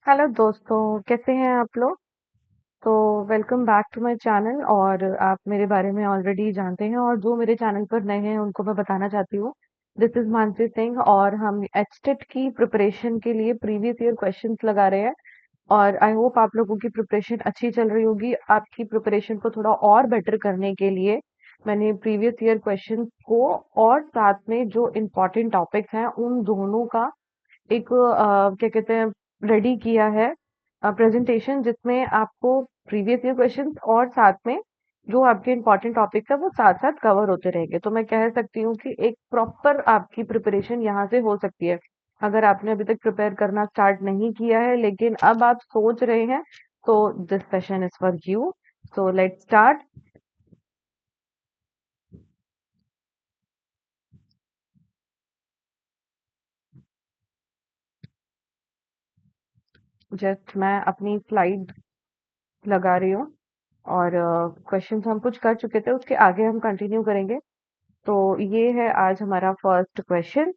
Hello दोस्तों, कैसे हैं आप लोग? तो welcome back to my channel. और आप मेरे बारे में ऑलरेडी जानते हैं, और जो मेरे चैनल पर नए हैं उनको मैं बताना चाहती हूँ। दिस इज मानसी सिंह, और हम एचटेट की प्रिपरेशन के लिए प्रीवियस ईयर क्वेश्चंस लगा रहे हैं। और आई होप आप लोगों की प्रिपरेशन अच्छी चल रही होगी। आपकी प्रिपरेशन को थोड़ा और बेटर करने के लिए मैंने प्रीवियस ईयर क्वेश्चंस को और साथ में जो इम्पोर्टेंट टॉपिक्स हैं उन दोनों का एक क्या कहते हैं, रेडी किया है प्रेजेंटेशन, जिसमें आपको प्रीवियस ईयर क्वेश्चंस और साथ में जो आपके इम्पोर्टेंट टॉपिक्स है वो साथ साथ कवर होते रहेंगे। तो मैं कह सकती हूँ कि एक प्रॉपर आपकी प्रिपरेशन यहाँ से हो सकती है। अगर आपने अभी तक प्रिपेयर करना स्टार्ट नहीं किया है लेकिन अब आप सोच रहे हैं, तो this session is for you. So let's start. Just मैं अपनी स्लाइड लगा रही हूँ, और क्वेश्चंस हम कुछ कर चुके थे, उसके आगे हम कंटिन्यू करेंगे। तो ये है आज हमारा फर्स्ट क्वेश्चन।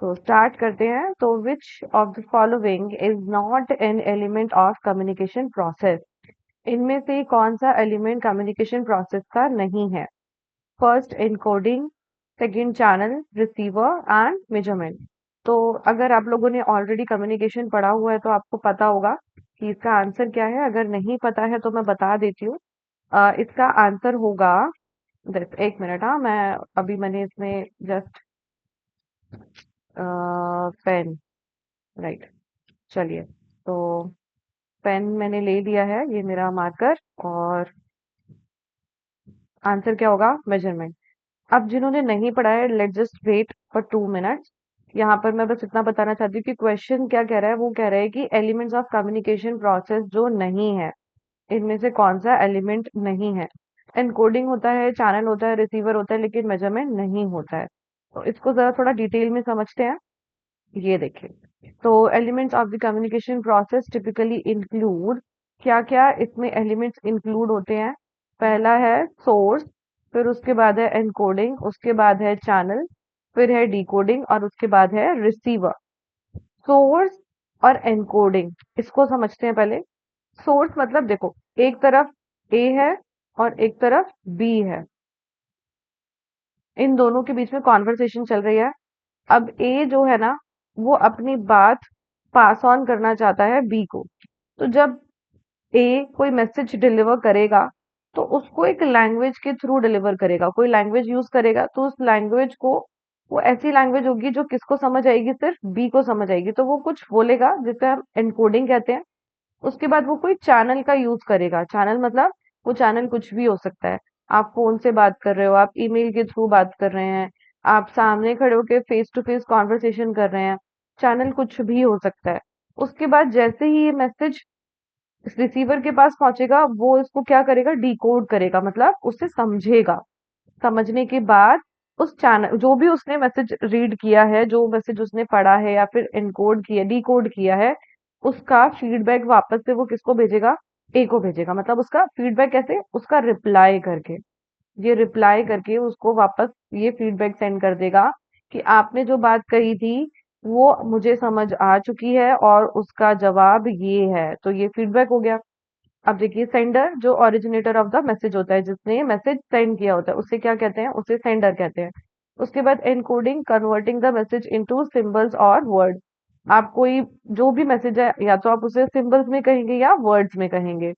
तो स्टार्ट करते हैं। तो विच of the following is not an element of communication process? इनमें से कौन सा एलिमेंट कम्युनिकेशन प्रोसेस का नहीं है? First encoding, second channel, receiver and measurement. तो अगर आप लोगों ने ऑलरेडी कम्युनिकेशन पढ़ा हुआ है तो आपको पता होगा कि इसका आंसर क्या है। अगर नहीं पता है तो मैं बता देती हूँ। इसका आंसर होगा, एक मिनट, हाँ, मैं अभी मैंने इसमें जस्ट पेन, राइट, चलिए। तो पेन मैंने ले लिया है, ये मेरा मार्कर। और आंसर क्या होगा? मेजरमेंट। अब जिन्होंने नहीं पढ़ा है, let just wait for 2 minutes. यहाँ पर मैं बस इतना बताना चाहती हूँ कि क्वेश्चन क्या कह रहा है। वो कह रहा है कि एलिमेंट्स ऑफ कम्युनिकेशन प्रोसेस जो नहीं है, इनमें से कौन सा एलिमेंट नहीं है? एनकोडिंग होता है, चैनल होता है, रिसीवर होता है, लेकिन मेजरमेंट नहीं होता है। तो इसको जरा थोड़ा डिटेल में समझते हैं। ये देखिए, तो elements of the communication process typically include, क्या क्या इसमें एलिमेंट्स इंक्लूड होते हैं? पहला है सोर्स, फिर उसके बाद है एनकोडिंग, उसके बाद है चैनल, फिर है डिकोडिंग, और उसके बाद है रिसीवर। सोर्स और एनकोडिंग, इसको समझते हैं पहले। सोर्स मतलब देखो, एक तरफ ए है और एक तरफ बी है। इन दोनों के बीच में कॉन्वर्सेशन चल रही है। अब ए जो है ना, वो अपनी बात पास ऑन करना चाहता है बी को। तो जब ए कोई मैसेज डिलीवर करेगा, तो उसको एक लैंग्वेज के थ्रू डिलीवर करेगा, कोई लैंग्वेज यूज करेगा। तो उस लैंग्वेज को, वो ऐसी लैंग्वेज होगी जो किसको समझ आएगी? सिर्फ बी को समझ आएगी। तो वो कुछ बोलेगा जिसे हम एनकोडिंग कहते हैं। उसके बाद वो कोई चैनल का यूज करेगा। चैनल मतलब वो चैनल कुछ भी हो सकता है। आप फोन से बात कर रहे हो, आप ईमेल के थ्रू बात कर रहे हैं, आप सामने खड़े होकर फेस टू फेस कॉन्वर्सेशन कर रहे हैं, चैनल कुछ भी हो सकता है। उसके बाद जैसे ही ये मैसेज रिसीवर के पास पहुंचेगा, वो इसको क्या करेगा? डिकोड करेगा, मतलब उसे समझेगा। समझने के बाद उस चैनल, जो भी उसने मैसेज रीड किया है, जो मैसेज उसने पढ़ा है या फिर इनकोड किया, डिकोड किया है, उसका फीडबैक वापस से वो किसको भेजेगा? ए को भेजेगा। मतलब उसका फीडबैक कैसे? उसका रिप्लाई करके। ये रिप्लाई करके उसको वापस ये फीडबैक सेंड कर देगा कि आपने जो बात कही थी वो मुझे समझ आ चुकी है और उसका जवाब ये है। तो ये फीडबैक हो गया। अब देखिए, सेंडर जो ओरिजिनेटर ऑफ द मैसेज होता है, जिसने ये मैसेज सेंड किया होता है, उसे क्या कहते हैं? उसे सेंडर कहते हैं। उसके बाद encoding, converting the message into symbols और वर्ड। आप कोई जो भी मैसेज है, या तो आप उसे सिंबल्स में कहेंगे या वर्ड्स में कहेंगे।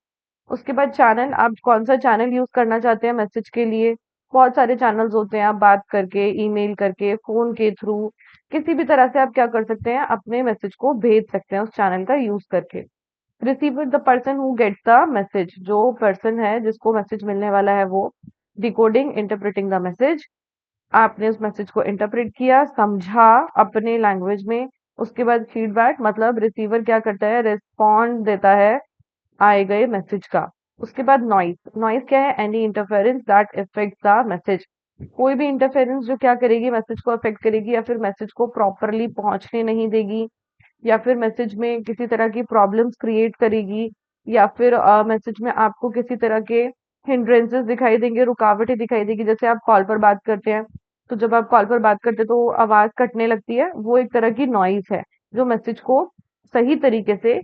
उसके बाद चैनल, आप कौन सा चैनल यूज करना चाहते हैं मैसेज के लिए? बहुत सारे चैनल्स होते हैं। आप बात करके, ईमेल करके, फोन के थ्रू, किसी भी तरह से आप क्या कर सकते हैं? अपने मैसेज को भेज सकते हैं उस चैनल का यूज करके। Receiver, the person who gets the message, जो पर्सन है जिसको मैसेज मिलने वाला है वो। डिकोडिंग, इंटरप्रेटिंग द मैसेज, आपने उस मैसेज को इंटरप्रेट किया, समझा अपने लैंग्वेज में। उसके बाद फीडबैक, मतलब रिसीवर क्या करता है? रिस्पॉन्ड देता है आए गए मैसेज का। उसके बाद नॉइस, नॉइस क्या है? Any interference that effect the message, कोई भी इंटरफेरेंस जो क्या करेगी? मैसेज को अफेक्ट करेगी, या फिर मैसेज को प्रॉपरली पहुंचने नहीं देगी, या फिर मैसेज में किसी तरह की प्रॉब्लम्स क्रिएट करेगी, या फिर मैसेज में आपको किसी तरह के हिंड्रेंसेस दिखाई देंगे, रुकावटें दिखाई देगी। जैसे आप कॉल पर बात करते हैं, तो जब आप कॉल पर बात करते हैं तो आवाज कटने लगती है, वो एक तरह की नॉइस है जो मैसेज को सही तरीके से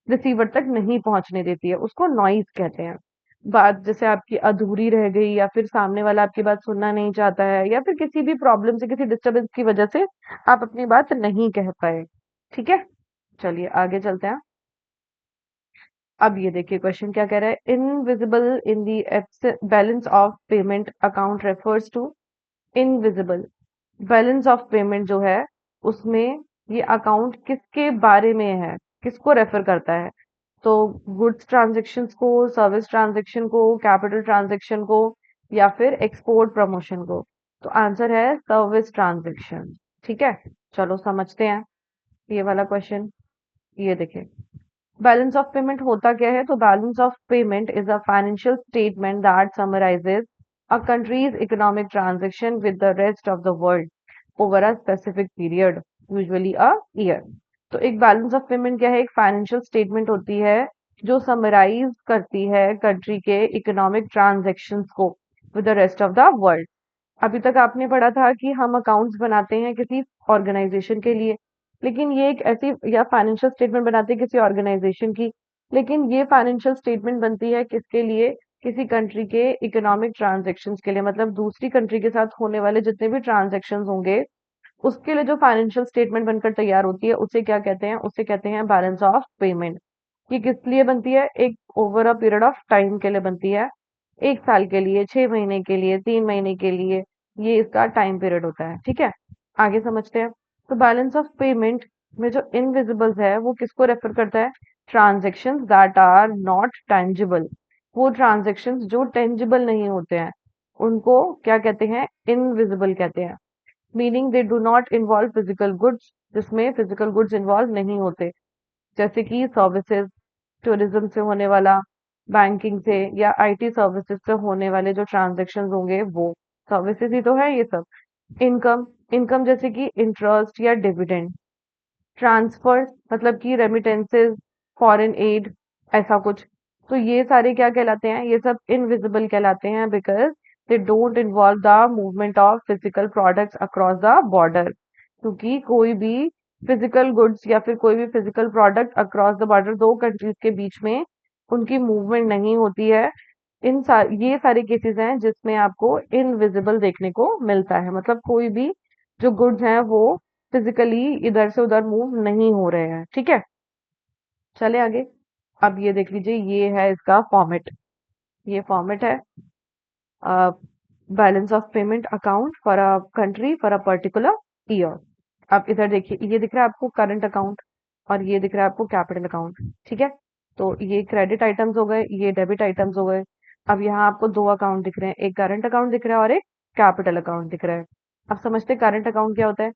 रिसीवर तक नहीं पहुंचने देती है, उसको नॉइज कहते हैं। बात जैसे आपकी अधूरी रह गई या फिर सामने वाला आपकी बात सुनना नहीं चाहता है या फिर किसी भी प्रॉब्लम से किसी डिस्टरबेंस की वजह से आप अपनी बात नहीं कह पाए। ठीक है, चलिए आगे चलते हैं। अब ये देखिए क्वेश्चन क्या कह रहा है, invisible in the balance of payment account refers to. Invisible balance of payment जो है उसमें ये अकाउंट किसके बारे में है, किसको रेफर करता है? तो गुड्स ट्रांजैक्शंस को, सर्विस ट्रांजैक्शन को, कैपिटल ट्रांजैक्शन को, या फिर एक्सपोर्ट प्रमोशन को? तो आंसर है सर्विस ट्रांजैक्शन। ठीक है, चलो समझते हैं ये वाला क्वेश्चन। ये देखिए, बैलेंस ऑफ पेमेंट होता क्या है? तो balance of payment is a financial statement that summarises a countries economic transaction with the rest of the world over a specific period, usually a year. तो एक बैलेंस ऑफ पेमेंट क्या है? एक financial statement होती है जो summarise करती है कंट्री के इकोनॉमिक ट्रांजैक्शंस को with the rest of the world. अभी तक आपने पढ़ा था कि हम अकाउंट्स बनाते हैं किसी ऑर्गेनाइजेशन के लिए, लेकिन ये एक ऐसी, या फाइनेंशियल स्टेटमेंट बनाते हैं किसी ऑर्गेनाइजेशन की, लेकिन ये फाइनेंशियल स्टेटमेंट बनती है किसके लिए? किसी कंट्री के इकोनॉमिक ट्रांजैक्शंस के लिए, मतलब दूसरी कंट्री के साथ होने वाले जितने भी ट्रांजैक्शंस होंगे उसके लिए जो फाइनेंशियल स्टेटमेंट बनकर तैयार होती है उसे क्या कहते हैं? उसे कहते हैं बैलेंस ऑफ पेमेंट। ये किस लिए बनती है? एक over a period of time के लिए बनती है, 1 साल के लिए, 6 महीने के लिए, 3 महीने के लिए, ये इसका टाइम पीरियड होता है। ठीक है, आगे समझते हैं। तो बैलेंस ऑफ पेमेंट में जो इनविजिबल्स है वो किसको रेफर करता है? Transaction that are not tangible. वो ट्रांजेक्शन जो टेंजिबल नहीं होते हैं उनको क्या कहते हैं? इनविजिबल कहते हैं। Meaning they do not involve physical goods, जिसमें फिजिकल गुड्स इन्वॉल्व नहीं होते, जैसे कि सर्विसेज, टूरिज्म से होने वाला, बैंकिंग से या आईटी सर्विसेज से होने वाले जो ट्रांजैक्शंस होंगे वो सर्विसेज ही तो है ये सब। इनकम, इनकम जैसे कि इंटरेस्ट या डिविडेंड। ट्रांसफर मतलब कि रेमिटेंसेस, फॉरेन एड, ऐसा कुछ। तो ये सारे क्या कहलाते हैं? ये सब इनविजिबल कहलाते हैं because they don't involve the movement of physical products across the border. क्योंकि कोई भी फिजिकल गुड्स या फिर कोई भी physical product across the border दो कंट्रीज के बीच में उनकी मूवमेंट नहीं होती है। ये सारे केसेस हैं जिसमें आपको इनविजिबल देखने को मिलता है, मतलब कोई भी जो गुड्स हैं वो फिजिकली इधर से उधर मूव नहीं हो रहे हैं। ठीक है, चले आगे। अब ये देख लीजिए, ये है इसका फॉर्मेट। ये फॉर्मेट है balance of payment account for a country for a particular year. अब इधर देखिए, ये दिख रहा है आपको करंट अकाउंट और ये दिख रहा है आपको कैपिटल अकाउंट। ठीक है, तो ये क्रेडिट आइटम्स हो गए, ये डेबिट आइटम्स हो गए। अब यहाँ आपको दो अकाउंट दिख रहे हैं, एक करंट अकाउंट दिख रहा है और एक कैपिटल अकाउंट दिख रहा है। अब समझते हैं करंट अकाउंट क्या होता है।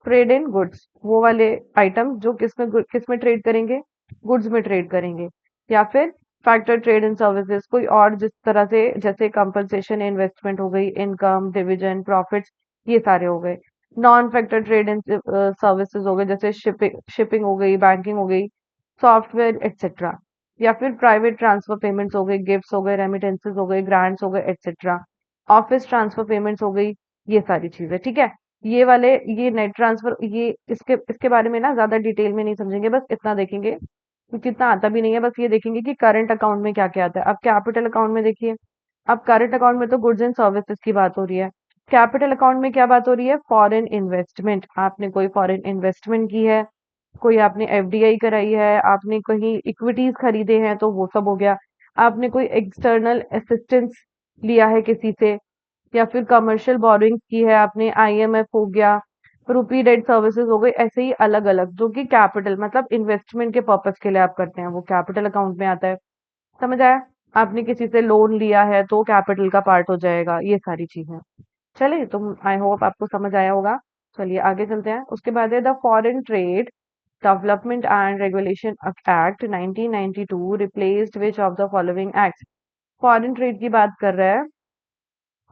ट्रेड इन गुड्स, वो वाले आइटम जो किस में ट्रेड करेंगे? गुड्स में ट्रेड करेंगे। या फिर फैक्टर ट्रेड इन सर्विसेज, कोई और जिस तरह से, जैसे कंपनसेशन, इन्वेस्टमेंट हो गई, इनकम, डिविजन, प्रॉफिट्स, ये सारे हो गए। Non factor trade in services हो गए, जैसे शिपिंग शिपिंग हो गई, बैंकिंग हो गई, सॉफ्टवेयर एक्सेट्रा। या फिर प्राइवेट ट्रांसफर पेमेंट्स हो गई, गिफ्ट्स हो गए, रेमिटेंसेस हो गए, ग्रांट्स हो गए एक्सेट्रा। ऑफिस ट्रांसफर पेमेंट्स हो गई, ये सारी चीजें। ठीक है, ये वाले, ये नेट ट्रांसफर, ये इसके इसके बारे में ना ज्यादा डिटेल में नहीं समझेंगे, बस इतना देखेंगे क्योंकि इतना आता भी नहीं है। बस ये देखेंगे कि करंट अकाउंट में क्या क्या आता है। अब कैपिटल अकाउंट में देखिए, अब करंट अकाउंट में तो गुड्स एंड सर्विसेज की बात हो रही है। कैपिटल अकाउंट में क्या बात हो रही है? Foreign investment. आपने कोई फॉरेन इन्वेस्टमेंट की है, कोई आपने एफडीआई कराई है, आपने कहीं इक्विटीज खरीदे हैं तो वो सब हो गया। आपने कोई एक्सटर्नल असिस्टेंस लिया है किसी से, या फिर कमर्शियल बोरोइंग की है आपने, आईएमएफ हो गया, रुपी डेट सर्विसेज हो गई, ऐसे ही अलग अलग जो कि कैपिटल मतलब इन्वेस्टमेंट के पर्पज के लिए आप करते हैं वो कैपिटल अकाउंट में आता है। समझ आया? आपने किसी से लोन लिया है तो कैपिटल का पार्ट हो जाएगा, ये सारी चीजें। चलिए, तो आई होप आपको समझ आया होगा। चलिए आगे चलते हैं। उसके बाद है the foreign trade development and regulation act 1992 replaced which of the following act? Foreign trade की बात कर रहा है।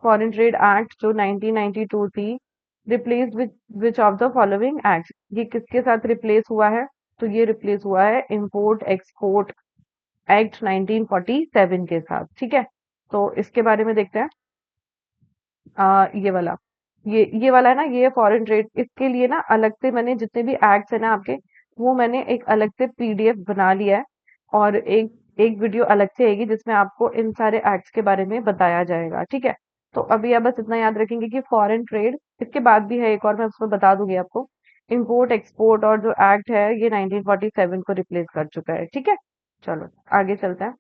फॉरेन ट्रेड एक्ट जो 1992 थी, replaced which of the following act? ये किसके साथ रिप्लेस हुआ है? तो ये रिप्लेस हुआ है इंपोर्ट एक्सपोर्ट एक्ट 1947 के साथ। ठीक है, तो इसके बारे में देखते हैं। ये वाला, ये वाला है ना, ये फॉरेन ट्रेड। इसके लिए ना अलग से मैंने जितने भी एक्ट्स है ना आपके, वो मैंने एक अलग से पीडीएफ बना लिया है। और एक एक वीडियो अलग से आएगी जिसमें आपको इन सारे एक्ट्स के बारे में बताया जाएगा, ठीक है। तो अभी आप बस इतना याद रखेंगे कि फॉरेन ट्रेड, इसके बाद भी है एक और, मैं उसमें बता दूंगी आपको। इंपोर्ट एक्सपोर्ट और जो एक्ट है ये 1947 को रिप्लेस कर चुका है, ठीक है। चलो आगे चलते हैं।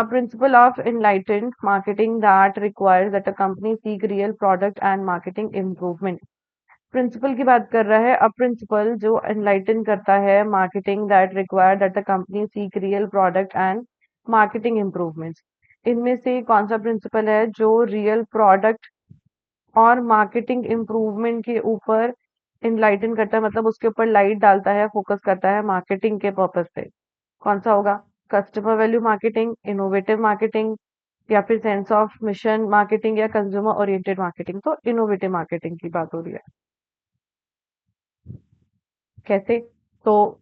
Principle of enlightened marketing that requires that a company seek real product and marketing improvement. Principle की बात कर रहा है। अब प्रिंसिपल जो एनलाइटन करता है marketing that require that the company seek real product and marketing improvements. इनमें से कौन सा प्रिंसिपल है जो रियल प्रोडक्ट और मार्केटिंग इम्प्रूवमेंट के ऊपर इनलाइटन करता है, मतलब उसके ऊपर लाइट डालता है, फोकस करता है मार्केटिंग के पर्पज से? कौन सा होगा? Customer value marketing, innovative marketing, या फिर सेंस ऑफ मिशन मार्केटिंग, या कंज्यूमर ओरिएंटेड मार्केटिंग? तो इनोवेटिव मार्केटिंग की बात हो रही है। कैसे? तो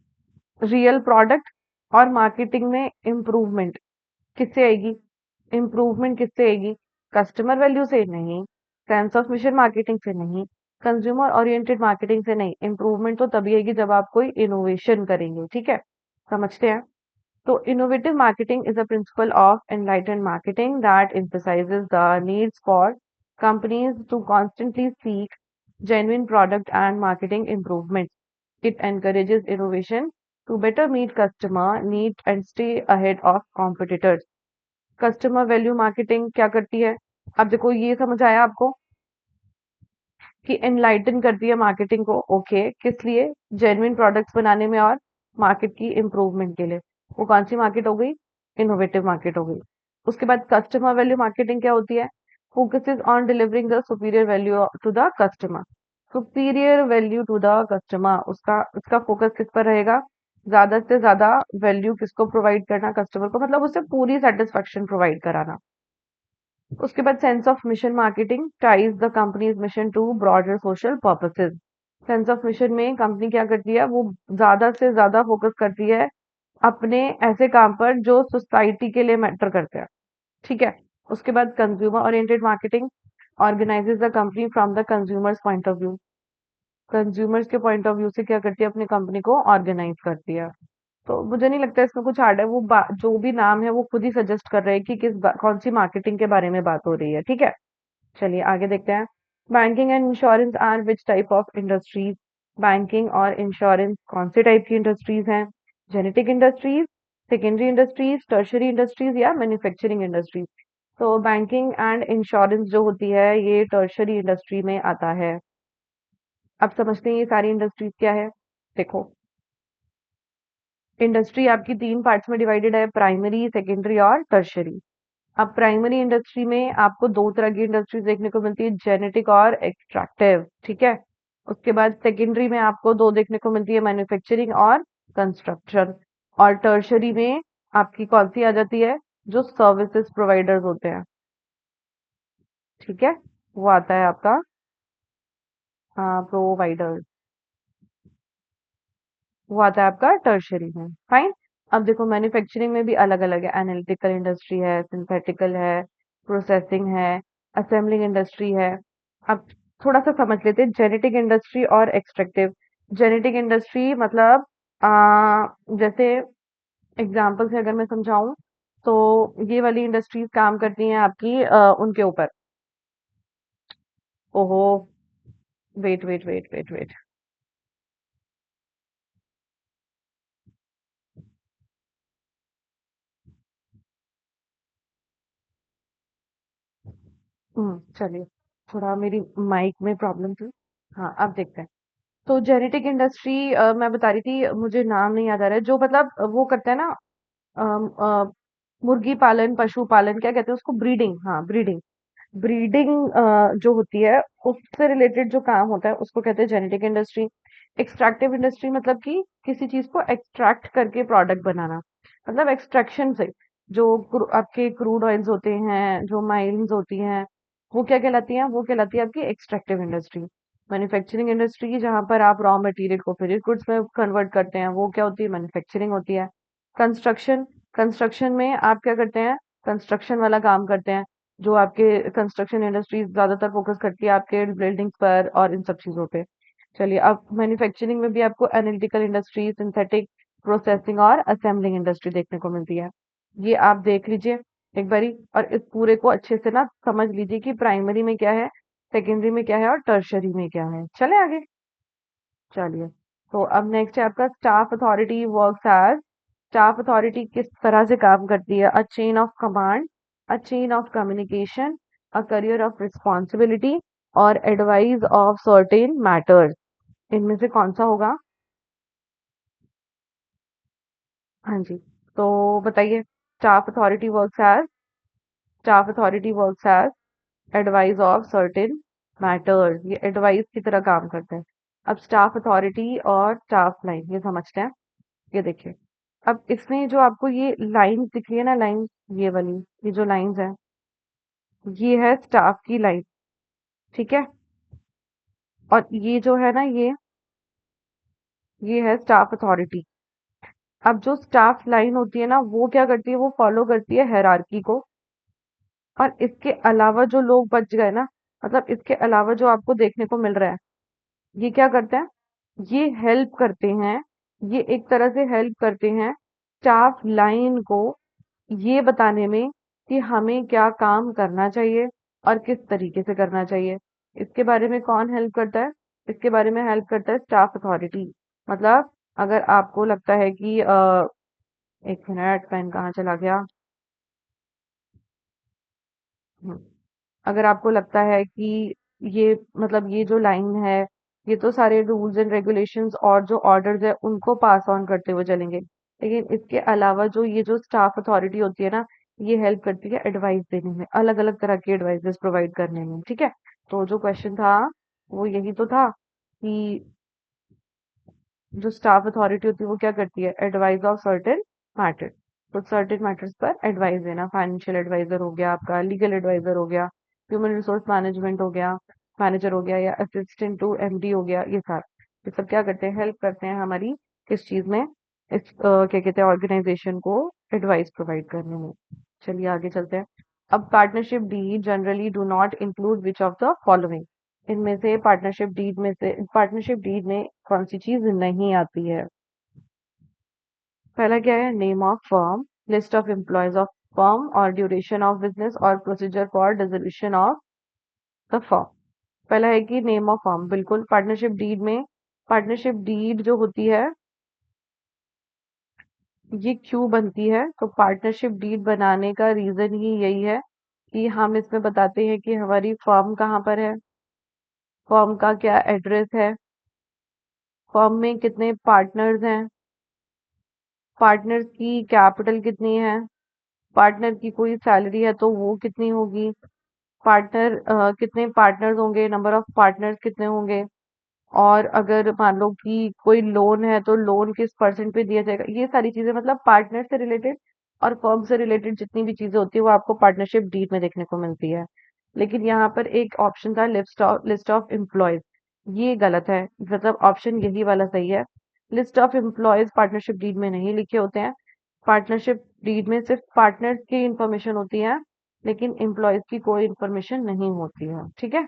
रियल प्रोडक्ट और मार्केटिंग में इम्प्रूवमेंट किससे आएगी? इम्प्रूवमेंट किससे आएगी? कस्टमर वैल्यू से नहीं, सेंस ऑफ मिशन मार्केटिंग से नहीं, कंज्यूमर ओरिएंटेड मार्केटिंग से नहीं। इम्प्रूवमेंट तो तभी आएगी जब आप कोई इनोवेशन करेंगे, ठीक है। समझते हैं। तो innovative marketing is a principle of enlightened marketing that emphasizes the needs for companies to constantly seek genuine product and marketing improvements. It encourages innovation to better meet customer needs and stay ahead of competitors. Customer value marketing क्या करती है? अब देखो ये समझ आया आपको कि एनलाइटन करती है मार्केटिंग को, ओके, किस लिए? जेन्युइन प्रोडक्ट्स बनाने में और मार्केट की इम्प्रूवमेंट के लिए। वो कौन सी मार्केट हो गई? इनोवेटिव मार्केट हो गई। उसके बाद कस्टमर वैल्यू मार्केटिंग क्या होती है? Focuses on delivering the superior value to the customer. Superior value to the customer, उसका उसका फोकस किस पर रहेगा? ज्यादा से ज्यादा वैल्यू किसको प्रोवाइड करना? कस्टमर को, मतलब उसे पूरी सेटिस्फेक्शन प्रोवाइड कराना। उसके बाद sense of mission marketing ties the company's mission to broader social purposes. Sense of mission में कंपनी क्या करती है? वो ज्यादा से ज्यादा फोकस करती है अपने ऐसे काम पर जो सोसाइटी के लिए मैटर करते हैं, ठीक है। उसके बाद consumer oriented marketing organises the company from the consumers point of view. Consumers के पॉइंट ऑफ व्यू से क्या करती है? अपनी कंपनी को ऑर्गेनाइज करती है। तो मुझे नहीं लगता इसमें कुछ हार्ड है, वो जो भी नाम है वो खुद ही सजेस्ट कर रहे हैं कि कौन सी मार्केटिंग के बारे में बात हो रही है, ठीक है। चलिए आगे देखते हैं। Banking and insurance are which type of industries? Banking और इंश्योरेंस कौन से टाइप की इंडस्ट्रीज हैं? Genetic industries, secondary industries, tertiary industries, या मैन्युफैक्चरिंग इंडस्ट्रीज? तो बैंकिंग एंड इंश्योरेंस जो होती है ये टर्शरी इंडस्ट्री में आता है। अब समझते हैं ये सारी इंडस्ट्रीज क्या है। देखो, इंडस्ट्री आपकी तीन पार्ट्स में डिवाइडेड है, प्राइमरी, सेकेंडरी और टर्शरी। अब प्राइमरी इंडस्ट्री में आपको दो तरह की इंडस्ट्रीज देखने को मिलती है, जेनेटिक और एक्सट्रैक्टिव, ठीक है। उसके बाद सेकेंडरी में आपको दो देखने को मिलती है, मैन्युफैक्चरिंग और कंस्ट्रक्शन। और टर्शरी में आपकी कौन सी आ जाती है? जो सर्विसेज प्रोवाइडर्स होते हैं, ठीक है, वो आता है आपका प्रोवाइडर, वो आता है आपका टर्शरी में। फाइन। अब देखो मैन्युफैक्चरिंग में भी अलग अलग है, एनालिटिकल इंडस्ट्री है, सिंथेटिकल है, प्रोसेसिंग है, असेंबलिंग इंडस्ट्री है। अब थोड़ा सा समझ लेते हैं जेनेटिक इंडस्ट्री और एक्सट्रैक्टिव। जेनेटिक इंडस्ट्री मतलब जैसे एग्जांपल से अगर मैं समझाऊं तो ये वाली इंडस्ट्रीज काम करती हैं आपकी उनके ऊपर। ओहो, wait wait wait wait wait. चलिए, थोड़ा मेरी माइक में प्रॉब्लम थी। हाँ, अब देखते हैं। तो जेनेटिक इंडस्ट्री मैं बता रही थी, मुझे नाम नहीं याद आ रहा है, जो मतलब वो करते हैं ना, अम, मुर्गी पालन, पशु पालन, क्या कहते हैं उसको? ब्रीडिंग, हाँ ब्रीडिंग। ब्रीडिंग जो होती है उससे रिलेटेड जो काम होता है उसको कहते हैं जेनेटिक इंडस्ट्री। एक्सट्रैक्टिव इंडस्ट्री मतलब कि किसी चीज को एक्सट्रैक्ट करके प्रोडक्ट बनाना, मतलब एक्सट्रैक्शन से जो आपके क्रूड ऑयल्स होते हैं, जो माइंस होती हैं, वो क्या कहलाती हैं? वो कहलाती है आपकी एक्सट्रैक्टिव इंडस्ट्री। मैन्युफैक्चरिंग इंडस्ट्री जहां पर आप रॉ मटेरियल को फिनिश गुड्स में कन्वर्ट करते हैं, वो क्या होती है? मैन्युफैक्चरिंग होती है। कंस्ट्रक्शन, कंस्ट्रक्शन में आप क्या करते हैं? कंस्ट्रक्शन वाला काम करते हैं। जो आपके कंस्ट्रक्शन इंडस्ट्रीज ज्यादातर फोकस करती है आपके बिल्डिंग्स पर और इन सब चीजों पे। चलिए, अब मैन्युफैक्चरिंग में भी आपको एनालिटिकल इंडस्ट्री, सिंथेटिक प्रोसेसिंग और असेंबलिंग इंडस्ट्री देखने को मिलती है। ये आप देख लीजिए एक बारी, और इस पूरे को अच्छे से ना समझ लीजिए कि प्राइमरी में क्या है, सेकेंडरी में क्या है और टर्शरी में क्या है। चले आगे। चलिए, तो अब नेक्स्ट है आपका staff authority works as. Staff authority किस तरह से काम करती है? A chain of command, a chain of communication, a carrier of responsibility और एडवाइस ऑफ सर्टेन मैटर्स। इनमें से कौन सा होगा? हाँ जी, तो बताइए। Staff authority works as, staff authority works as advice of certain matters. ये एडवाइस की तरह काम करते हैं। अब स्टाफ अथॉरिटी और स्टाफ लाइन ये समझते हैं। ये देखिए, अब इसमें जो आपको ये लाइन दिख रही है ना, लाइन ये वाली, ये जो लाइंस है, ये है स्टाफ की लाइन। ठीक है, और ये जो है ना, ये है स्टाफ अथॉरिटी। अब जो स्टाफ लाइन होती है ना, वो क्या करती है? वो फॉलो करती है हायरार्की को। और इसके अलावा जो लोग बच गए ना, मतलब इसके अलावा जो आपको देखने को मिल रहा है, ये क्या करते हैं? ये हेल्प करते हैं, ये एक तरह से हेल्प करते हैं स्टाफ लाइन को ये बताने में कि हमें क्या काम करना चाहिए और किस तरीके से करना चाहिए। इसके बारे में कौन हेल्प करता है? इसके बारे में हेल्प करता है स्टाफ अथॉरिटी। मतलब अगर आपको लगता है कि एक मिनट, पेन कहाँ चला गया? हम्म, अगर आपको लगता है कि ये, मतलब ये जो लाइन है, ये तो सारे रूल्स एंड रेगुलेशंस और जो ऑर्डर्स है उनको पास ऑन करते हुए चलेंगे, लेकिन इसके अलावा जो ये जो स्टाफ अथॉरिटी होती है ना, ये हेल्प करती है एडवाइस देने में, अलग अलग तरह की एडवाइसेस प्रोवाइड करने में। ठीक है, तो जो क्वेश्चन था वो यही तो था कि जो स्टाफ अथॉरिटी होती है वो क्या करती है? Advice of certain matter. तो सर्टेन मैटर्स पर एडवाइस देना, फाइनेंशियल एडवाइजर हो गया आपका, लीगल एडवाइजर हो गया, ह्यूमन रिसोर्स मैनेजमेंट हो गया, मैनेजर हो गया, या असिस्टेंट टू एमडी हो गया, ये सब क्या करते हैं? हेल्प करते हैं हमारी किस चीज में? इस क्या कहते हैं, ऑर्गेनाइजेशन को एडवाइस प्रोवाइड करने में। चलिए आगे चलते हैं। अब partnership deed generally do not include which of the following. इनमें से पार्टनरशिप डीड में कौन सी चीज नहीं आती है? पहला क्या है? Name of firm, list of employees of firm और ड्यूरेशन ऑफ बिजनेस और procedure for dissolution of the firm. पहला है कि नेम ऑफ फर्म, बिल्कुल पार्टनरशिप डीड में, पार्टनरशिप डीड जो होती है ये क्यों बनती है? तो पार्टनरशिप डीड बनाने का रीजन ही यही है कि हम इसमें बताते हैं कि हमारी फर्म कहाँ पर है, फर्म का क्या एड्रेस है, फर्म में कितने पार्टनर्स हैं, पार्टनर्स की कैपिटल कितनी है, पार्टनर की कोई सैलरी है तो वो कितनी होगी, कितने पार्टनर्स होंगे, नंबर ऑफ पार्टनर्स कितने होंगे, और अगर मान लो कि कोई लोन है तो लोन किस परसेंट पे दिया जाएगा। ये सारी चीजें, मतलब पार्टनर से रिलेटेड और फर्म से रिलेटेड जितनी भी चीजें होती है वो आपको पार्टनरशिप डीड में देखने को मिलती है। लेकिन यहाँ पर एक ऑप्शन था लिस्ट ऑफ एम्प्लॉयज, ये गलत है, मतलब ऑप्शन यही वाला सही है। List of employees partnership deed में नहीं लिखे होते हैं। पार्टनरशिप डीड में सिर्फ पार्टनर्स की इंफॉर्मेशन होती है, लेकिन एम्प्लॉयज की कोई इंफॉर्मेशन नहीं होती है। ठीक है,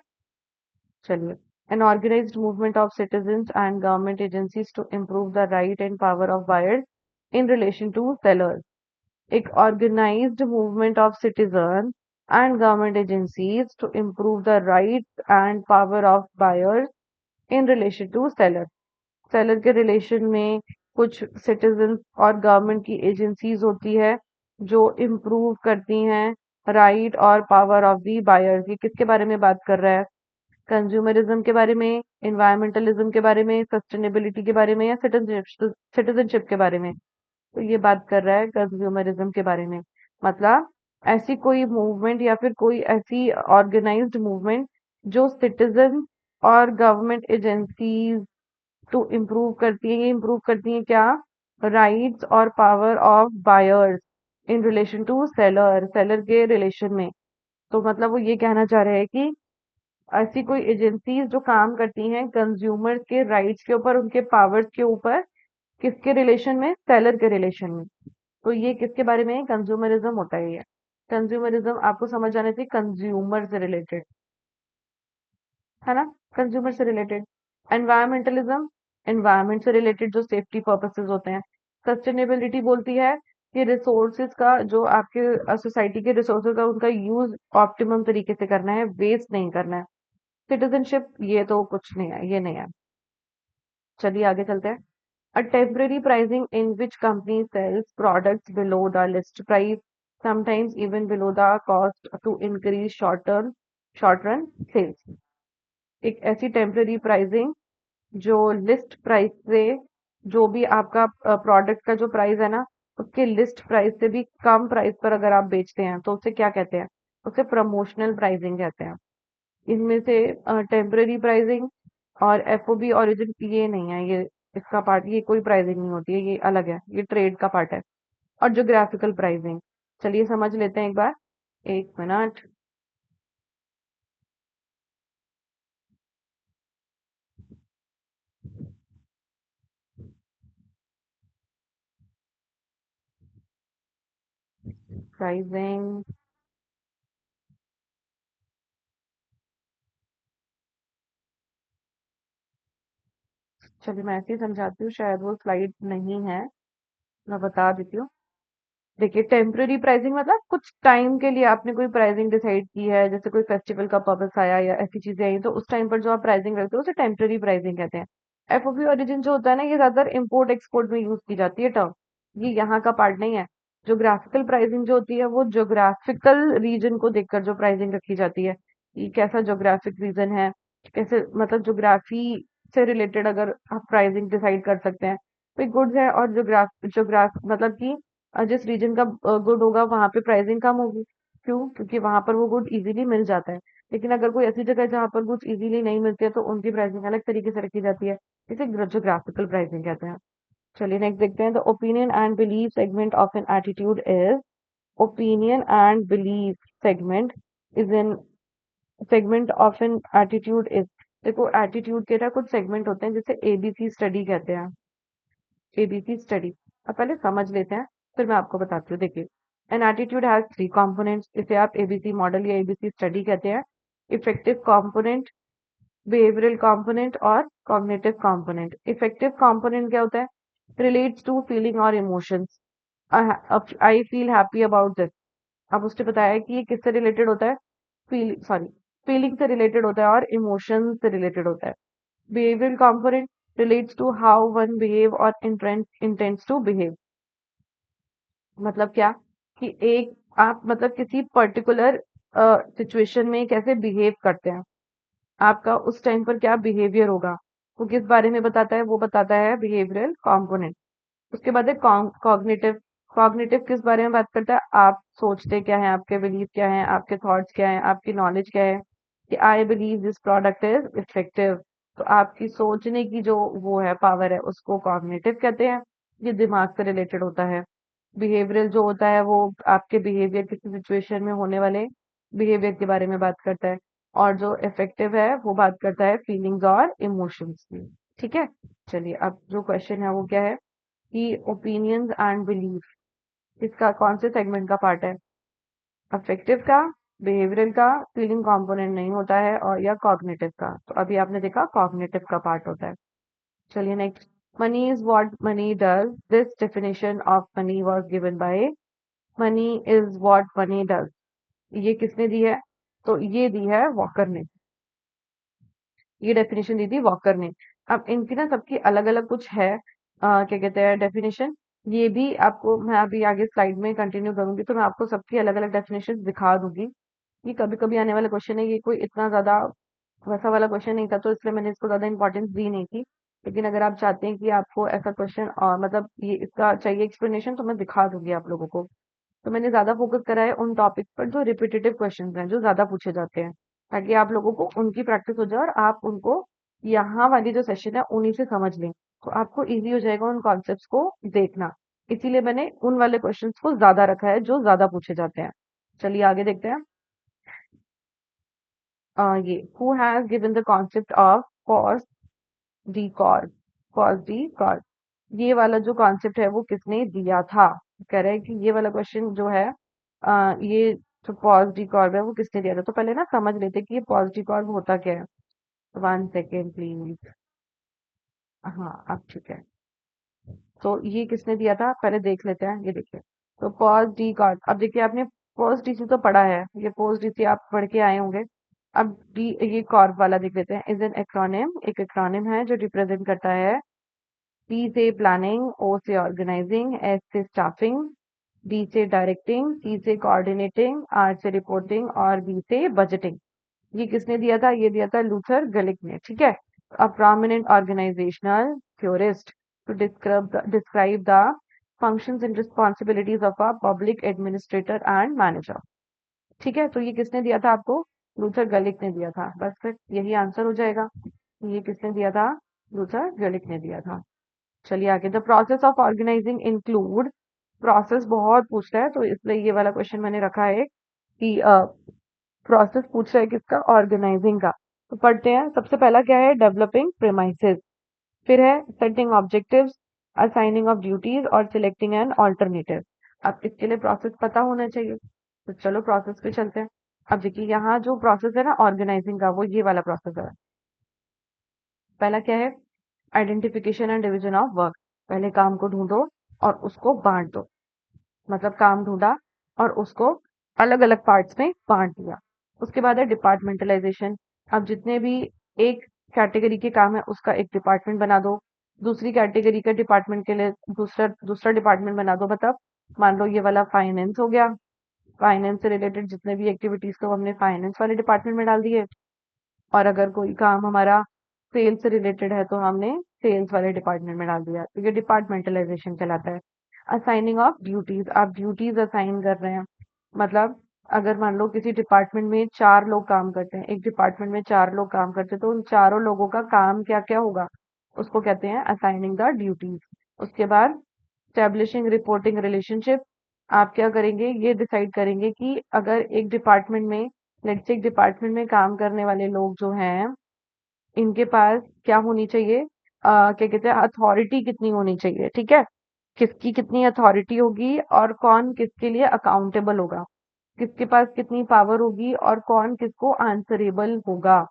चलिए। An organized movement of citizens and government agencies to improve the right and power of buyers in relation to sellers. एक organized movement of citizens and government agencies to improve the rights and power of buyers in relation to sellers. Seller के relation में कुछ citizen और government की agencies होती है जो improve करती हैं राइट और पावर ऑफ दी बायर्स। ये किसके बारे में बात कर रहा है? कंज्यूमरिज्म के बारे में, इन्वायरमेंटलिज्म के बारे में, सस्टेनेबिलिटी के बारे में, या सिटीजनशिप के बारे में? तो ये बात कर रहा है कंज्यूमरिज्म के बारे में। मतलब ऐसी कोई मूवमेंट या फिर कोई ऐसी ऑर्गेनाइज्ड मूवमेंट जो सिटीजन और गवर्नमेंट एजेंसीज टू इम्प्रूव करती है। ये इम्प्रूव करती है क्या? राइट्स और power of buyers in relation to seller, seller के रिलेशन में। तो मतलब वो ये कहना चाह रहे हैं कि ऐसी कोई एजेंसीज जो काम करती हैं कंज्यूमर के राइट्स के ऊपर, उनके पावर्स के ऊपर, किसके रिलेशन में? सेलर के रिलेशन में। तो ये किसके बारे में? कंज्यूमरिज्म होता है ये। कंज्यूमरिज्म आपको समझ आने चाहिए, कंज्यूमर से रिलेटेड है ना, कंज्यूमर से रिलेटेड। एनवायरमेंटलिज्म, एनवायरमेंट से रिलेटेड जो सेफ्टी पर्पसेस होते हैं। सस्टेनेबिलिटी बोलती है कि रिसोर्सेज का जो आपके सोसाइटी के रिसोर्सेज का उनका यूज ऑप्टिमम तरीके से करना है, वेस्ट नहीं करना है। सिटीजनशिप ये तो कुछ नहीं है, ये नहीं है। चलिए आगे चलते हैं। A temporary pricing in which company sells products below the list price, sometimes even below the cost to increase short run sales. एक ऐसी टेम्पररी प्राइसिंग जो लिस्ट प्राइस से, जो भी आपका प्रोडक्ट का जो प्राइस है ना, उसके लिस्ट प्राइस से भी कम प्राइस पर अगर आप बेचते हैं तो उसे क्या कहते हैं? उसे प्रमोशनल प्राइसिंग कहते हैं। इनमें से टेम्पररी प्राइसिंग और एफओबी ओरिजिन ये नहीं है, ये इसका पार्ट, ये कोई प्राइसिंग नहीं होती है, ये अलग है, ये ट्रेड का पार्ट है। और ज्योग्राफिकल प्राइसिंग, चलिए समझ लेते हैं एक बार। एक मिनट। प्राइसिंग, चलिए मैं ऐसे ही समझाती हूँ, शायद वो स्लाइड नहीं है, मैं बता देती हूँ। देखिए टेम्पररी प्राइसिंग मतलब कुछ टाइम के लिए आपने कोई प्राइसिंग डिसाइड की है, जैसे कोई फेस्टिवल का पर्पस आया या ऐसी चीजें आई तो उस टाइम पर जो आप प्राइसिंग रखते हो उसे टेम्पररी प्राइसिंग कहते हैं। एफओपी ओरिजिन जो होता है ना, ये ज्यादातर इम्पोर्ट एक्सपोर्ट में यूज की जाती है टर्म, ये यहाँ का पार्ट नहीं है। ज्योग्राफिकल प्राइसिंग जो होती है वो ज्योग्राफिकल रीजन को देखकर जो प्राइसिंग रखी जाती है, ये कैसा ज्योग्राफिक रीजन है, कैसे मतलब ज्योग्राफी से रिलेटेड अगर आप प्राइसिंग डिसाइड कर सकते हैं। कोई गुड्स है और ज्योग्राफ मतलब कि जिस रीजन का गुड होगा वहां पे प्राइसिंग कम होगी। क्यों? क्योंकि वहां पर वो गुड इजीली मिल जाता है। लेकिन अगर कोई ऐसी जगह है जहाँ पर गुड्स इजीली नहीं मिलते हैं तो उनकी प्राइसिंग अलग तरीके से रखी जाती है, इसे ज्योग्राफिकल प्राइसिंग कहते हैं। चलिए नेक्स्ट देखते हैं। The opinion and belief segment of an attitude is, opinion and belief segment is in segment of an attitude is, देखो एटीट्यूड के ना कुछ सेगमेंट होते हैं जिसे एबीसी स्टडी कहते हैं। एबीसी स्टडी, अब पहले समझ लेते हैं, फिर मैं आपको बताती हूँ। देखिए an attitude has three components, इसे आप एबीसी मॉडल या एबीसी स्टडी कहते हैं। इफेक्टिव कंपोनेंट, बिहेवियरल कंपोनेंट और कॉग्निटिव कंपोनेंट। इफेक्टिव कंपोनेंट क्या होता है? रिलेट्स टू फीलिंग और emotions. I feel happy about this, अब उसने बताया कि ये किससे रिलेटेड होता है? फीलिंग से रिलेटेड होता है और इमोशन से रिलेटेड होता है। Behavioural component relates to how one behave or intends to behave। मतलब क्या? कि एक आप मतलब किसी पर्टिकुलर सिचुएशन में कैसे बिहेव करते हैं, आपका उस टाइम पर क्या बिहेवियर होगा, वो किस बारे में बताता है? वो बताता है बिहेवियरल कंपोनेंट। उसके बाद है कॉग्निटिव। कॉग्निटिव किस बारे में बात करता है? आप सोचते क्या है, आपके बिलीव क्या है, आपके थॉट्स क्या है, आपकी नॉलेज क्या है। कि I believe this product is effective, तो आपकी सोचने की जो वो है पावर है उसको कॉग्निटिव कहते हैं। ये दिमाग से रिलेटेड होता है। बिहेवियरल जो होता है वो आपके बिहेवियर किसी सिचुएशन में होने वाले बिहेवियर के बारे में बात करता है। और जो इफेक्टिव है वो बात करता है फीलिंग्स और इमोशंस की। ठीक है। चलिए अब जो क्वेश्चन है वो क्या है कि ओपिनियंस एंड बिलीफ इसका कौन से सेगमेंट का पार्ट है? अफेक्टिव का, बिहेवियरल का, फीलिंग कंपोनेंट नहीं होता है, और या कॉग्निटिव का। तो अभी आपने देखा कॉग्निटिव का पार्ट होता है। चलिए next. Money is what money does, this definition of money was given by, money is what money does, ये किसने दी है? तो ये दी है वॉकर ने, ये डेफिनेशन दी थी वॉकर ने। अब इनकी ना सबकी अलग अलग कुछ है, क्या कहते हैं डेफिनेशन, ये भी आपको मैं अभी आगे स्लाइड में कंटिन्यू करूंगी तो मैं आपको सबकी अलग अलग डेफिनेशन दिखा दूंगी। ये कभी कभी आने वाला क्वेश्चन है, ये कोई इतना ज्यादा वैसा वाला क्वेश्चन नहीं था तो इसलिए मैंने इसको ज्यादा इंपॉर्टेंस दी नहीं थी। लेकिन अगर आप चाहते हैं कि आपको ऐसा क्वेश्चन और मतलब ये इसका चाहिए एक्सप्लेनेशन तो मैं दिखा दूंगी आप लोगों को। तो मैंने ज्यादा फोकस करा है उन टॉपिक पर जो रिपीटेटिव क्वेश्चन हैं, जो ज्यादा पूछे जाते हैं, ताकि आप लोगों को उनकी प्रैक्टिस हो जाए और आप उनको यहाँ वाली जो सेशन है उन्हीं से समझ लें, तो आपको इजी हो जाएगा उन कॉन्सेप्ट्स को देखना। इसीलिए मैंने उन वाले क्वेश्चंस को ज्यादा रखा है जो ज्यादा पूछे जाते हैं। चलिए आगे देखते हैं। ये who has given the concept of cos D cord, cos D cord, ये वाला जो कॉन्सेप्ट है वो किसने दिया था? कह रहे हैं कि ये वाला क्वेश्चन जो है ये जो पॉजिटिव कॉर्ब है वो किसने दिया था। तो पहले ना समझ लेते कि ये पॉजिटिव कॉर्ब होता क्या है। One second please. हाँ अब ठीक है। तो ये किसने दिया था, पहले देख लेते हैं, ये देखिए। तो पॉज डी कॉर्ड, अब देखिए आपने पोस्ट डीसी तो पढ़ा है, ये पोस्ट डीसी आप पढ़ के आए होंगे। अब डी, ये कॉर्प वाला देख लेते हैं। इज एन एक्रोनिम, एक एक्रोनिम है जो रिप्रेजेंट करता है। पी से प्लानिंग, ओ से ऑर्गेनाइजिंग, एस से स्टाफिंग, डी से डायरेक्टिंग, सी से कोऑर्डिनेटिंग, आर से रिपोर्टिंग और बी से बजटिंग। ये किसने दिया था, ये दिया था लूथर गलिक ने, ठीक है। अ prominent organizational theorist to describe the functions and responsibilities of a public administrator and manager। ठीक है, तो ये किसने दिया था आपको, लूथर गलिक ने दिया था, बस फिर यही आंसर हो जाएगा। ये किसने दिया था, लूथर गलिक ने दिया था। चलिए आगे, the process of organising include, process बहुत पूछता है तो इसलिए ये वाला क्वेश्चन मैंने रखा है कि प्रोसेस पूछ रहा है किसका, ऑर्गेनाइजिंग का। तो पढ़ते हैं, सबसे पहला क्या है, डेवलपिंग प्रेमाइसेस, फिर है setting objectives, assigning of duties और सिलेक्टिंग एन ऑल्टरनेटिव। अब इसके लिए प्रोसेस पता होना चाहिए, तो चलो प्रोसेस पे चलते हैं। अब देखिए यहाँ जो प्रोसेस है ना ऑर्गेनाइजिंग का, वो ये वाला प्रोसेस है। पहला क्या है, identification and division of work, पहले काम को ढूंढो और उसको बांट दो, मतलब काम ढूंढा और उसको अलग अलग पार्ट्स में बांट दिया। उसके बाद है डिपार्टमेंटलाइजेशन, अब जितने भी एक कैटेगरी के काम है उसका एक डिपार्टमेंट बना दो, दूसरी कैटेगरी के डिपार्टमेंट के लिए दूसरा दूसरा डिपार्टमेंट बना दो। मतलब मान लो ये वाला फाइनेंस हो गया, फाइनेंस से रिलेटेड जितने भी एक्टिविटीज को हमने फाइनेंस वाले डिपार्टमेंट में डाल दिए। और अगर कोई काम हमारा सेल्स से रिलेटेड है तो हमने सेल्स वाले डिपार्टमेंट में डाल दिया, तो ये डिपार्टमेंटलाइजेशन कहलाता है। असाइनिंग ऑफ ड्यूटीज, आप ड्यूटीज असाइन कर रहे हैं, मतलब अगर मान लो किसी डिपार्टमेंट में 4 लोग काम करते हैं, एक डिपार्टमेंट में 4 लोग काम करते हैं, तो उन चारों लोगों का काम क्या क्या होगा, उसको कहते हैं असाइनिंग द ड्यूटीज। उसके बाद स्टैब्लिशिंग रिपोर्टिंग रिलेशनशिप, आप क्या करेंगे, ये डिसाइड करेंगे कि अगर एक डिपार्टमेंट में, लेट्स से एक डिपार्टमेंट में काम करने वाले लोग जो हैं, इनके पास क्या होनी चाहिए, क्या कहते हैं, अथॉरिटी कितनी होनी चाहिए, ठीक है। किसकी कितनी अथॉरिटी होगी और कौन किसके लिए अकाउंटेबल होगा, किसके पास कितनी पावर होगी और कौन किसको आंसरेबल होगा,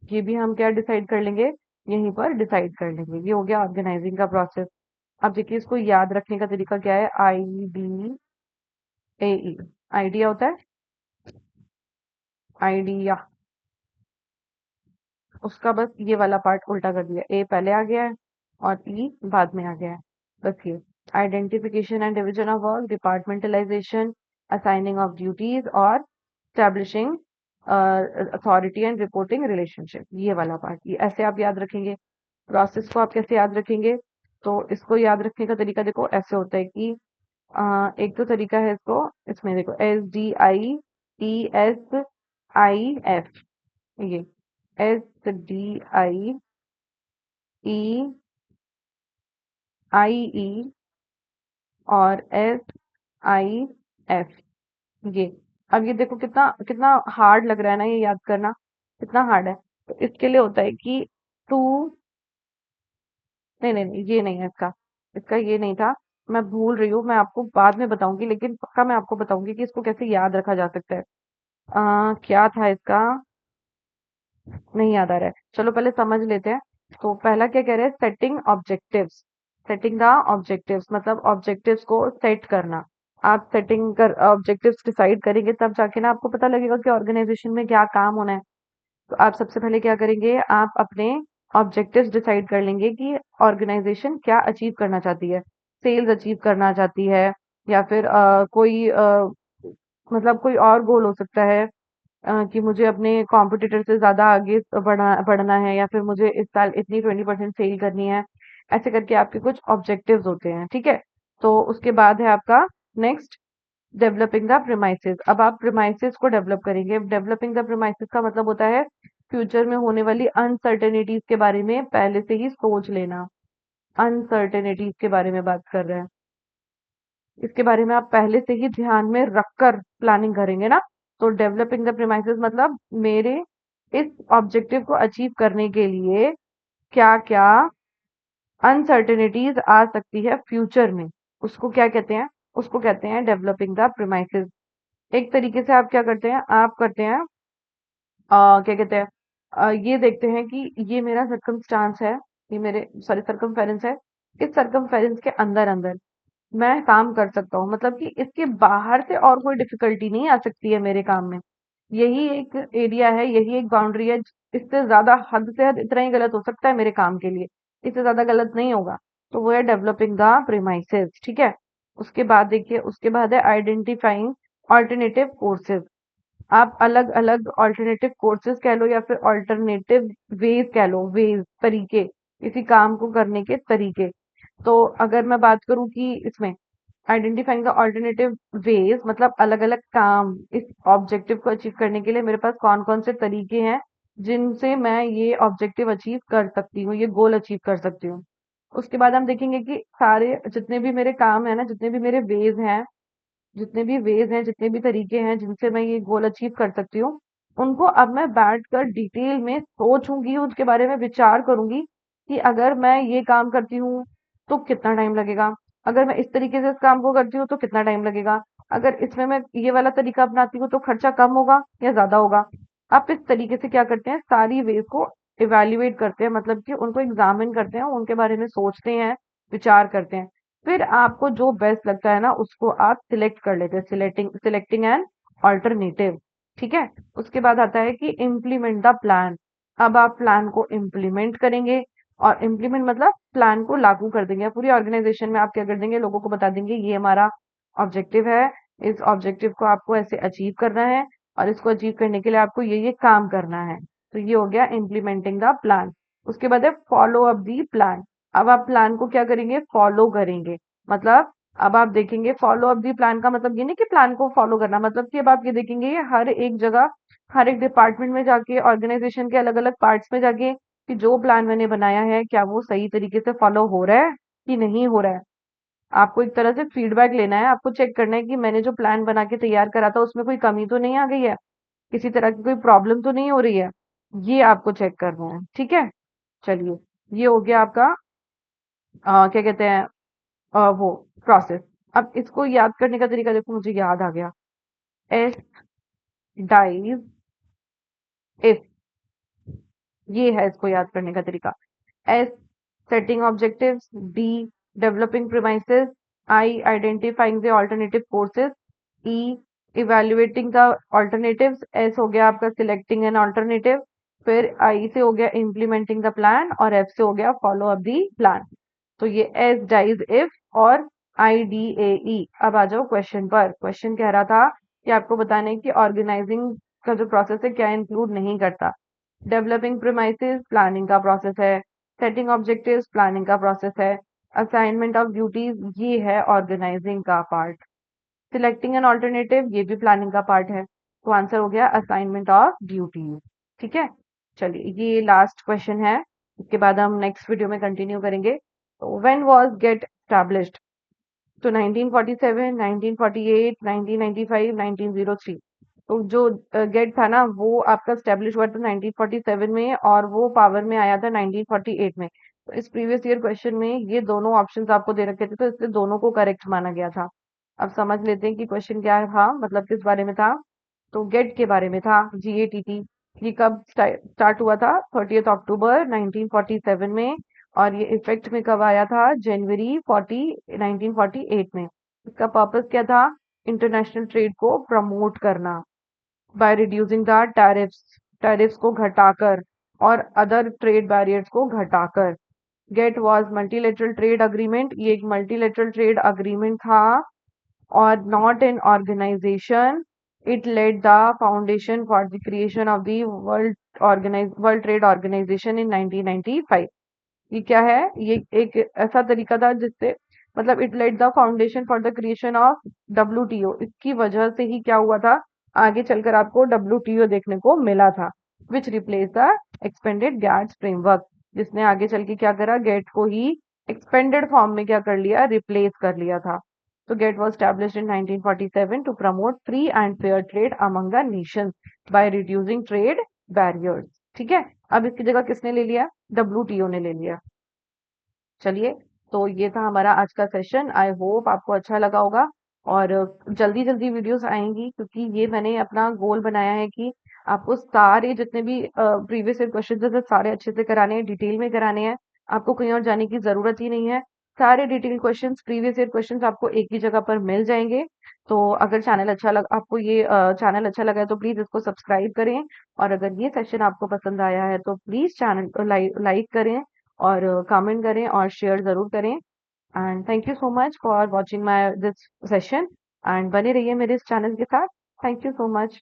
ये भी हम क्या डिसाइड कर लेंगे, यहीं पर डिसाइड कर लेंगे। ये हो गया ऑर्गेनाइजिंग का प्रोसेस। अब देखिए इसको याद रखने का तरीका क्या है, IDEA, आइडिया होता है, आइडिया, उसका बस ये वाला पार्ट उल्टा कर दिया, ए पहले आ गया है और ई बाद में आ गया है, बस ये। Identification and division of work, departmentalization, assigning of duties और establishing authority and reporting relationship, ये वाला पार्ट, ये ऐसे आप याद रखेंगे। प्रोसेस को आप कैसे याद रखेंगे, तो इसको याद रखने का तरीका देखो ऐसे होता है कि एक तो तरीका है इसको, इसमें देखो SDIESIF, ये SDIEIE और SIF, ये। अब ये देखो कितना कितना हार्ड लग रहा है ना ये याद करना, कितना हार्ड है। तो इसके लिए होता है कि टू, नहीं नहीं नहीं, ये नहीं है इसका, इसका ये नहीं था, मैं भूल रही हूँ, मैं आपको बाद में बताऊंगी, लेकिन पक्का मैं आपको बताऊंगी कि इसको कैसे याद रखा जा सकता है। क्या था इसका, नहीं याद आ रहा है, चलो पहले समझ लेते हैं। तो पहला क्या कह रहे हैं, setting objectives, setting the objectives मतलब ऑब्जेक्टिव्स को सेट करना। आप सेटिंग कर ऑब्जेक्टिव्स डिसाइड करेंगे तब जाके ना आपको पता लगेगा कि ऑर्गेनाइजेशन में क्या काम होना है। तो आप सबसे पहले क्या करेंगे, आप अपने ऑब्जेक्टिव्स डिसाइड कर लेंगे कि ऑर्गेनाइजेशन क्या अचीव करना चाहती है, सेल्स अचीव करना चाहती है, या फिर कोई मतलब कोई और गोल हो सकता है, कि मुझे अपने कॉम्पिटिटर से ज्यादा आगे बढ़ना है, या फिर मुझे इस साल इतनी 20% सेल करनी है। ऐसे करके आपके कुछ ऑब्जेक्टिव्स होते हैं, ठीक है। तो उसके बाद है आपका नेक्स्ट, डेवलपिंग द प्रीमाइसेस, अब आप प्रीमाइसेस को डेवलप करेंगे। डेवलपिंग द प्रीमाइसेस का मतलब होता है फ्यूचर में होने वाली अनसर्टेनिटीज के बारे में पहले से ही सोच लेना, अनसर्टेनिटीज के बारे में बात कर रहे हैं, इसके बारे में आप पहले से ही ध्यान में रखकर प्लानिंग करेंगे ना। तो डेवलपिंग द प्रीमाइसेस मतलब मेरे इस ऑब्जेक्टिव को अचीव करने के लिए क्या क्या अनसर्टेनिटीज आ सकती है फ्यूचर में, उसको क्या कहते हैं, उसको कहते हैं डेवलपिंग द प्रीमाइसेस। एक तरीके से आप क्या करते हैं, आप करते हैं क्या कहते हैं, ये देखते हैं कि ये मेरा सर्कमस्टांस है, ये मेरे सॉरी सर्कमफेरेंस है, इस सर्कमफेरेंस के अंदर अंदर मैं काम कर सकता हूँ, मतलब कि इसके बाहर से और कोई डिफिकल्टी नहीं आ सकती है मेरे काम में। यही एक एरिया है, यही एक बाउंड्री है। इससे ज्यादा, हद से हद इतना ही गलत हो सकता है मेरे काम के लिए, इससे ज्यादा गलत नहीं होगा। तो वो है डेवलपिंग द प्रीमाइसेस, ठीक है। उसके बाद देखिए, उसके बाद है आइडेंटिफाइंग ऑल्टरनेटिव कोर्सेज। आप अलग अलग ऑल्टरनेटिव कोर्सेज कह लो या फिर ऑल्टरनेटिव वेज कह लो, वेज तरीके, किसी काम को करने के तरीके। तो अगर मैं बात करूं कि इसमें आइडेंटिफाइंग द ऑल्टरनेटिव वेज मतलब अलग अलग काम, इस ऑब्जेक्टिव को अचीव करने के लिए मेरे पास कौन कौन से तरीके हैं जिनसे मैं ये ऑब्जेक्टिव अचीव कर सकती हूँ, ये गोल अचीव कर सकती हूँ। उसके बाद हम देखेंगे कि सारे जितने भी मेरे काम है ना, जितने भी मेरे वेज हैं, जितने भी तरीके हैं जिनसे मैं ये गोल अचीव कर सकती हूँ, उनको अब मैं बैठकर डिटेल में सोचूंगी, उसके बारे में विचार करूंगी कि अगर मैं ये काम करती हूँ तो कितना टाइम लगेगा, अगर मैं इस तरीके से इस काम को करती हूँ तो कितना टाइम लगेगा, अगर इसमें मैं ये वाला तरीका अपनाती हूँ तो खर्चा कम होगा या ज्यादा होगा। आप इस तरीके से क्या करते हैं, सारी वेज को इवेल्युएट करते हैं, मतलब कि उनको एग्जामिन करते हैं, उनके बारे में सोचते हैं, विचार करते हैं। फिर आपको जो बेस्ट लगता है ना उसको आप सिलेक्ट कर लेते हैं, सिलेक्टिंग एन ऑल्टरनेटिव, ठीक है। उसके बाद आता है कि इम्प्लीमेंट द प्लान। अब आप प्लान को इम्प्लीमेंट करेंगे, और इम्प्लीमेंट मतलब प्लान को लागू कर देंगे पूरी ऑर्गेनाइजेशन में। आप क्या कर देंगे, लोगों को बता देंगे ये हमारा ऑब्जेक्टिव है, इस ऑब्जेक्टिव को आपको ऐसे अचीव करना है, और इसको अचीव करने के लिए आपको ये काम करना है। तो ये हो गया इम्प्लीमेंटिंग द प्लान। उसके बाद है फॉलो अप दी प्लान। अब आप प्लान को क्या करेंगे, फॉलो करेंगे। मतलब अब आप देखेंगे, फॉलो अप दी प्लान का मतलब ये नहीं कि प्लान को फॉलो करना, मतलब कि अब आप ये देखेंगे हर एक जगह, हर एक डिपार्टमेंट में जाके, ऑर्गेनाइजेशन के अलग अलग पार्ट्स में जाके, कि जो प्लान मैंने बनाया है क्या वो सही तरीके से फॉलो हो रहा है कि नहीं हो रहा है। आपको एक तरह से फीडबैक लेना है, आपको चेक करना है कि मैंने जो प्लान बना के तैयार करा था उसमें कोई कमी तो नहीं आ गई है, किसी तरह की कोई प्रॉब्लम तो नहीं हो रही है। ये आपको चेक करना है, ठीक है। चलिए, ये हो गया आपका क्या कहते हैं, वो प्रोसेस। अब इसको याद करने का तरीका देखो, मुझे याद आ गया। एस डाइज इफ, ये है इसको याद करने का तरीका। S setting objectives, D developing premises, I identifying the alternative courses, E evaluating the alternatives, S हो गया आपका सिलेक्टिंग एन ऑल्टरनेटिव, फिर आई से हो गया इम्प्लीमेंटिंग द प्लान, और एफ से हो गया फॉलो अप दी प्लान। तो ये एस डाइज इफ और IDAE। अब आ जाओ क्वेश्चन पर। क्वेश्चन कह रहा था कि आपको बताना है कि ऑर्गेनाइजिंग का जो प्रोसेस है क्या इंक्लूड नहीं करता। डेवलपिंग प्रीमाइसेस प्लानिंग का प्रोसेस है, सेटिंग ऑब्जेक्टिव्स प्लानिंग का प्रोसेस है, असाइनमेंट ऑफ ड्यूटीज ये है ऑर्गेनाइजिंग का पार्ट, सिलेक्टिंग एन ऑल्टरनेटिव ये भी प्लानिंग का पार्ट है। तो आंसर हो गया असाइनमेंट ऑफ ड्यूटीज, ठीक है। चलिए, ये लास्ट क्वेश्चन है, इसके बाद हम नेक्स्ट वीडियो में कंटिन्यू करेंगे। तो व्हेन वाज गेट established? तो 1947, 1948, 1995, 1903। तो जो गेट था ना वो आपका स्टेब्लिश हुआ था 1947 में, और वो पावर में आया था 1948 में। तो इस प्रीवियस ईयर क्वेश्चन में ये दोनों ऑप्शंस आपको दे रखे थे, तो इससे दोनों को करेक्ट माना गया था। अब समझ लेते हैं कि क्वेश्चन क्या था, मतलब किस बारे में था। तो गेट के बारे में था, GATT। ये कब स्टार्ट हुआ था, 30 अक्टूबर 1947 में, और ये इफेक्ट में कब आया था, जनवरी 1948 में। इसका पर्पस क्या था, इंटरनेशनल ट्रेड को प्रमोट करना by reducing the tariffs, tariffs को घटाकर और अदर ट्रेड बैरियर्स को घटाकर। GATT was multilateral trade agreement, ये एक मल्टीलेटरल ट्रेड अग्रीमेंट था or not an organization. It laid the foundation for the creation of the World Trade Organization in 1995. ये क्या है, ये एक ऐसा तरीका था जिससे, मतलब it led the foundation for the creation of WTO। इसकी वजह से ही क्या हुआ था, आगे चलकर आपको WTO देखने को मिला था, which replace the expanded GATS framework, जिसने आगे चल के क्या करा, गेट को ही एक्सपेंडेड फॉर्म में क्या कर लिया, रिप्लेस कर लिया था। तो gate was established in 1947 to promote free and fair trade among the nations by reducing trade barriers, ठीक है। अब इसकी जगह किसने ले लिया, WTO ने ले लिया। चलिए, तो ये था हमारा आज का सेशन। आई होप आपको अच्छा लगा होगा, और जल्दी जल्दी वीडियोस आएंगी, क्योंकि ये मैंने अपना गोल बनाया है कि आपको सारे जितने भी प्रीवियस ईयर क्वेश्चन थे सारे अच्छे से कराने हैं, डिटेल में कराने हैं। आपको कहीं और जाने की जरूरत ही नहीं है। सारे detail questions, previous year questions आपको एक ही जगह पर मिल जाएंगे। तो अगर चैनल अच्छा लग आपको ये चैनल अच्छा लगा है तो प्लीज इसको सब्सक्राइब करें। और अगर ये सेशन आपको पसंद आया है तो प्लीज चैनल को लाइक करें और कमेंट करें और शेयर जरूर करें। And thank you so much for watching my this session. And बने रहिए मेरे इस चैनल के साथ। Thank you so much.